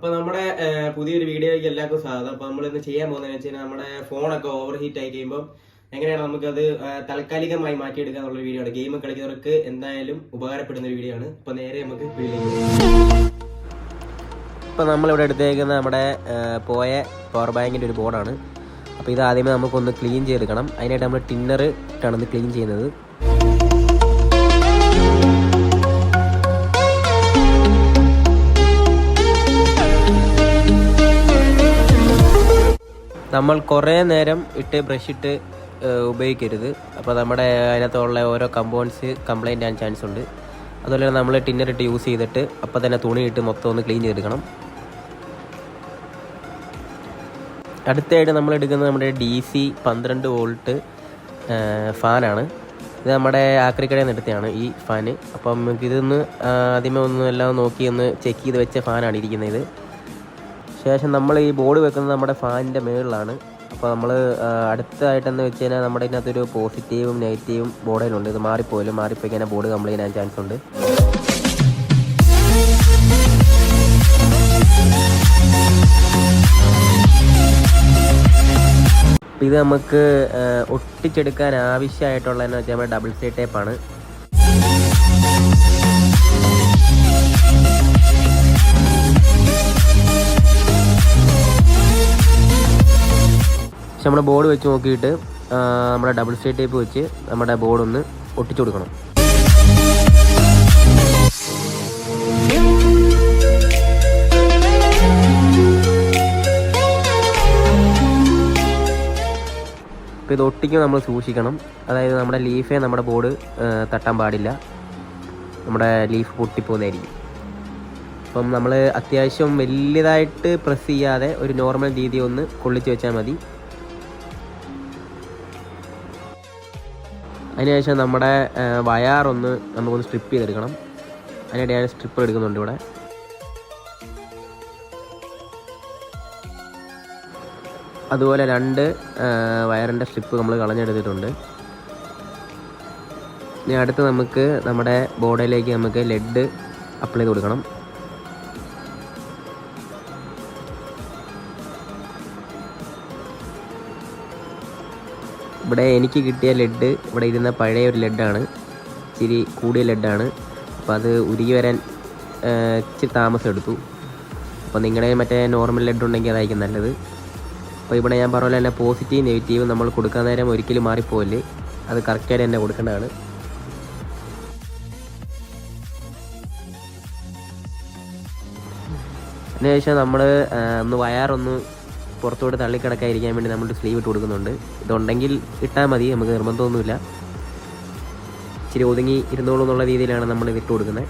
അപ്പോൾ നമ്മുടെ പുതിയൊരു വീഡിയോയ്ക്ക് എല്ലാവർക്കും സ്വാഗതം. അപ്പോൾ നമ്മൾ ഇന്ന് ചെയ്യാൻ പോകുന്നതെന്ന് വെച്ച് കഴിഞ്ഞാൽ നമ്മുടെ ഫോണൊക്കെ ഓവർ ഹീറ്റ് ആയി കഴിയുമ്പോൾ എങ്ങനെയാണ് നമുക്കത് താൽക്കാലികമായി മാറ്റിയെടുക്കുക എന്നുള്ള വീഡിയോ ആണ്. ഗെയിം കളിക്കുന്നവർക്ക് എന്തായാലും ഉപകാരപ്പെടുന്ന ഒരു വീഡിയോ ആണ്. അപ്പോൾ നേരെ നമുക്ക് ഇപ്പോൾ നമ്മളിവിടെ എടുത്തേക്കുന്ന നമ്മുടെ പോയ പവർ ബാങ്കിൻ്റെ ഒരു ബോർഡാണ്. അപ്പോൾ ഇത് ആദ്യമേ നമുക്കൊന്ന് ക്ലീൻ ചെയ്തെടുക്കണം. അതിനായിട്ട് നമ്മൾ ടിന്നർ ഇട്ടാണ് ക്ലീൻ ചെയ്യുന്നത്. നമ്മൾ കുറേ നേരം ഇട്ട് ബ്രഷ് ഇട്ട് ഉപയോഗിക്കരുത്. അപ്പോൾ നമ്മുടെ അതിനകത്തുള്ള ഓരോ കമ്പോണൻസ് കംപ്ലൈൻ്റ് ആകാൻ ചാൻസ് ഉണ്ട്. അതുപോലെ തന്നെ നമ്മൾ ടിന്നറിട്ട് യൂസ് ചെയ്തിട്ട് അപ്പോൾ തന്നെ തുണിയിട്ട് മൊത്തം ഒന്ന് ക്ലീൻ ചെയ്തെടുക്കണം. അടുത്തായിട്ട് നമ്മൾ എടുക്കുന്നത് നമ്മുടെ DC 12 വോൾട്ട് ഫാനാണ്. ഇത് നമ്മുടെ ആക്രിക്കടയിൽ നിന്ന് എടുത്തതാണ് ഈ ഫാന്. അപ്പം നമുക്കിതൊന്ന് ആദ്യമേ ഒന്ന് എല്ലാം നോക്കി ഒന്ന് ചെക്ക് ചെയ്ത് വെച്ച ഫാനാണ് ഇരിക്കുന്നത്. ശേഷം നമ്മൾ ഈ ബോർഡ് വെക്കുന്നത് നമ്മുടെ ഫാനിൻ്റെ മുകളിലാണ്. അപ്പോൾ നമ്മൾ അടുത്തായിട്ടെന്ന് വെച്ച് കഴിഞ്ഞാൽ നമ്മുടെ ഇതിനകത്തൊരു പോസിറ്റീവും നെഗറ്റീവും ബോർഡിലുണ്ട്. ഇത് മാറിപ്പോയി കഴിഞ്ഞാൽ ബോർഡ് കംപ്ലൈൻ്റ് ആകാൻ ചാൻസ് ഉണ്ട്. ഇത് നമുക്ക് ഒട്ടിച്ചെടുക്കാൻ ആവശ്യമായിട്ടുള്ളതെന്ന് വെച്ചാൽ നമ്മുടെ ഡബിൾ സൈഡ് ടേപ്പാണ്. നമ്മുടെ ബോർഡ് വെച്ച് നോക്കിയിട്ട് നമ്മുടെ ഡബിൾ സൈഡ് ടേപ്പ് വെച്ച് നമ്മുടെ ബോർഡൊന്ന് ഒട്ടിച്ചു കൊടുക്കണം. അപ്പോൾ ഇത് ഒട്ടിക്കുമ്പോൾ നമ്മൾ സൂക്ഷിക്കണം. അതായത് നമ്മുടെ ലീഫേ നമ്മുടെ ബോർഡ് തട്ടാൻ പാടില്ല. നമ്മുടെ ലീഫ് പൊട്ടിപ്പോകുന്നതായിരിക്കും. അപ്പം നമ്മൾ അത്യാവശ്യം വലിയതായിട്ട് പ്രസ് ചെയ്യാതെ ഒരു നോർമൽ രീതി ഒന്ന് കൊള്ളിച്ച് വെച്ചാൽ മതി. അതിനുശേഷം നമ്മുടെ വയറൊന്ന് നമുക്കൊന്ന് സ്ട്രിപ്പ് ചെയ്തെടുക്കണം. അതിനായിട്ട് ഞാൻ സ്ട്രിപ്പർ എടുക്കുന്നുണ്ട് ഇവിടെ. അതുപോലെ 2 വയറിൻ്റെ സ്ട്രിപ്പ് നമ്മൾ കളഞ്ഞെടുത്തിട്ടുണ്ട്. ഇനി അടുത്ത് നമുക്ക് നമ്മുടെ ബോർഡിലേക്ക് നമുക്ക് ലെഡ് അപ്ലൈ ചെയ്ത് കൊടുക്കണം. ഇവിടെ എനിക്ക് കിട്ടിയ ലെഡ് ഇവിടെ ഇരുന്ന പഴയ ഒരു ലെഡാണ്, ഇച്ചിരി കൂടിയ ലെഡാണ്. അപ്പോൾ അത് ഉരുകി വരാൻ ഇച്ചിരി താമസം എടുത്തു. അപ്പോൾ നിങ്ങളുടെ മറ്റേ നോർമൽ ലെഡ് ഉണ്ടെങ്കിൽ അതായിരിക്കും നല്ലത്. അപ്പോൾ ഇവിടെ ഞാൻ പറഞ്ഞ പോലെ തന്നെ പോസിറ്റീവ് നെഗറ്റീവ് നമ്മൾ കൊടുക്കാൻ നേരം ഒരിക്കലും മാറിപ്പോയില്ലേ, അത് കറക്റ്റായിട്ട് തന്നെ കൊടുക്കേണ്ടതാണ്. അതിനുശേഷം നമ്മൾ ഒന്ന് വയറൊന്ന് പുറത്തോട്ട് തള്ളിക്കിടക്കാതിരിക്കാൻ വേണ്ടി നമ്മൾ സ്ലീവ് ഇട്ട് കൊടുക്കുന്നുണ്ട്. ഇതുണ്ടെങ്കിൽ ഇട്ടാൽ മതി, നമുക്ക് നിർബന്ധമൊന്നുമില്ല. ഇച്ചിരി ഒതുങ്ങി ഇരുന്നോളൂ എന്നുള്ള രീതിയിലാണ് നമ്മൾ ഇത് ഇട്ട് കൊടുക്കുന്നത്.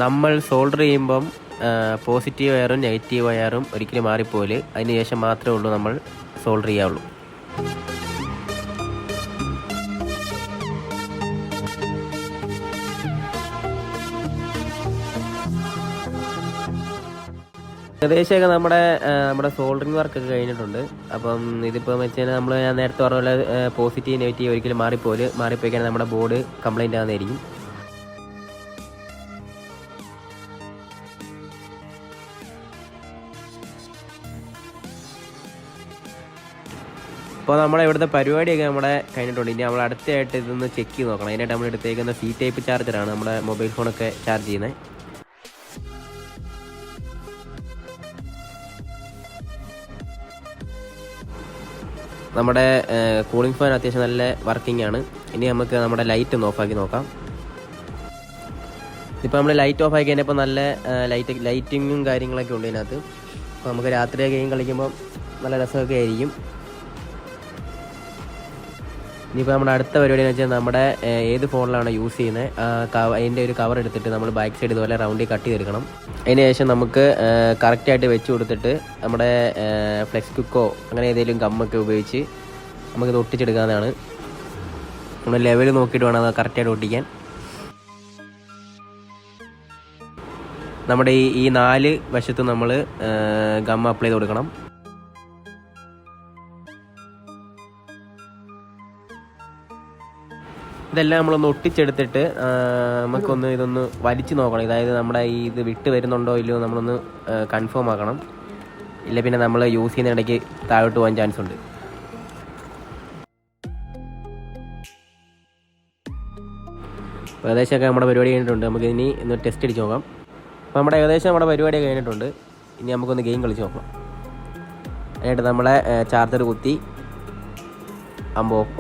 നമ്മൾ സോൾഡർ ചെയ്യുമ്പം പോസിറ്റീവ് വയറും നെഗറ്റീവ് വയറും ഒരിക്കലും മാറിപ്പോല്. അതിന് ശേഷം മാത്രമേ ഉള്ളൂ നമ്മൾ സോൾഡർ ചെയ്യാവുള്ളൂ. ഏകദേശമൊക്കെ നമ്മുടെ സോൾഡറിങ് വർക്കൊക്കെ കഴിഞ്ഞിട്ടുണ്ട്. അപ്പം ഇതിപ്പോൾ വെച്ച് കഴിഞ്ഞാൽ ഞാൻ നേരത്തെ പറഞ്ഞ പോലെ പോസിറ്റീവ് നെഗറ്റീവ് ഒരിക്കലും മാറിപ്പോയിക്കാൻ നമ്മുടെ ബോർഡ് കംപ്ലൈൻ്റ് ആകുന്നതായിരിക്കും. അപ്പോൾ നമ്മളെ ഇവിടുത്തെ പരിപാടിയൊക്കെ നമ്മുടെ കഴിഞ്ഞിട്ടുണ്ട്. ഇനി നമ്മൾ അടുത്തായിട്ട് ഇതൊന്ന് ചെക്ക് ചെയ്ത് നോക്കണം. അതിനായിട്ട് നമ്മൾ എടുത്തേക്കുന്ന C ടൈപ്പ് ചാർജറാണ് നമ്മുടെ മൊബൈൽ ഫോണൊക്കെ ചാർജ് ചെയ്യുന്നത്. നമ്മുടെ കൂളിംഗ് ഫാൻ അത്യാവശ്യം നല്ല വർക്കിംഗ് ആണ്. ഇനി നമുക്ക് നമ്മുടെ ലൈറ്റ് ഒന്ന് ഓഫാക്കി നോക്കാം. ഇപ്പോൾ നമ്മൾ ലൈറ്റ് ഓഫ് ആക്കി കഴിഞ്ഞപ്പോൾ നല്ല ലൈറ്റിങ്ങും കാര്യങ്ങളൊക്കെ ഉണ്ട് ഇതിനകത്ത്. അപ്പോൾ നമുക്ക് രാത്രി ഗെയിം കളിക്കുമ്പോൾ നല്ല രസമൊക്കെ ആയിരിക്കും. ഇനിയിപ്പോൾ നമ്മുടെ അടുത്ത പരിപാടി എന്ന് വെച്ചാൽ നമ്മുടെ ഏത് ഫോണിലാണ് യൂസ് ചെയ്യുന്നത് അതിൻ്റെ ഒരു കവർ എടുത്തിട്ട് നമ്മൾ ബാക്ക് സൈഡ് ഇതുപോലെ റൗണ്ടിൽ കട്ട് ചെയ്തെടുക്കണം. അതിന് ശേഷം നമുക്ക് കറക്റ്റായിട്ട് വെച്ച് കൊടുത്തിട്ട് നമ്മുടെ ഫ്ലെക്സ് കുക്കോ അങ്ങനെ ഏതെങ്കിലും ഗമ്മൊക്കെ ഉപയോഗിച്ച് നമുക്കിത് ഒട്ടിച്ചെടുക്കാവുന്നതാണ്. നമ്മൾ ലെവൽ നോക്കിയിട്ട് വേണം അത് കറക്റ്റായിട്ട് ഒട്ടിക്കാൻ. നമ്മുടെ ഈ 4 വശത്തും നമ്മൾ ഗം അപ്ലൈ ചെയ്ത് കൊടുക്കണം. ഇതെല്ലാം നമ്മളൊന്ന് ഒട്ടിച്ചെടുത്തിട്ട് നമുക്കൊന്ന് ഇതൊന്ന് വലിച്ചു നോക്കണം. അതായത് നമ്മുടെ ഈ ഇത് വിട്ട് വരുന്നുണ്ടോ ഇല്ലയോ നമ്മളൊന്ന് കൺഫേം ആക്കണം. ഇല്ല പിന്നെ നമ്മൾ യൂസ് ചെയ്യുന്ന ഇടയ്ക്ക് താഴോട്ട് പോകാൻ ചാൻസ് ഉണ്ട്. ഏകദേശമൊക്കെ നമ്മുടെ പരിപാടി കഴിഞ്ഞിട്ടുണ്ട്. നമുക്ക് ഇനി ഒന്ന് ടെസ്റ്റ് അടിച്ച് നോക്കാം. അപ്പോൾ നമ്മുടെ ഏകദേശം നമ്മുടെ പരിപാടി കഴിഞ്ഞിട്ടുണ്ട്. ഇനി നമുക്കൊന്ന് ഗെയിം കളിച്ച് നോക്കാം. അതിനായിട്ട് നമ്മളെ ചാർജർ കുത്തി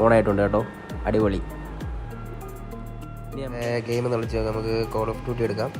ഓണായിട്ടുണ്ട് കേട്ടോ. അടിപൊളി. ഇനി ഗെയിം കളിച്ച് നോക്കാം. നമുക്ക് കോൾ ഓഫ് ഡ്യൂട്ടി എടുക്കാം.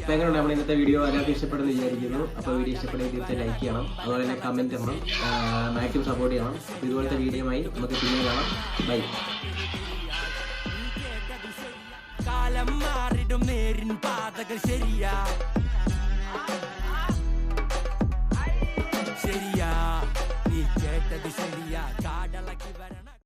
അപ്പോൾ എങ്ങനെയുണ്ട് നമ്മുടെ ഇന്നത്തെ വീഡിയോ? എല്ലാവർക്കും ഇഷ്ടപ്പെടുന്നു വിചാരിക്കുന്നു. അപ്പോൾ വീഡിയോ ഇഷ്ടപ്പെടുമെങ്കിൽ തീർച്ചയായും ലൈക്ക് ചെയ്യണം. അതുപോലെ തന്നെ കമൻറ്റ് ചെയ്യണം, മാക്സിമം സപ്പോർട്ട് ചെയ്യണം. അപ്പോൾ ഇതുപോലത്തെ വീഡിയോയുമായി നമുക്ക് പിന്നെ കാണാം. ബൈ. കാലം മാറിടും നേരിൻ പാതകൾ ശരിയാ.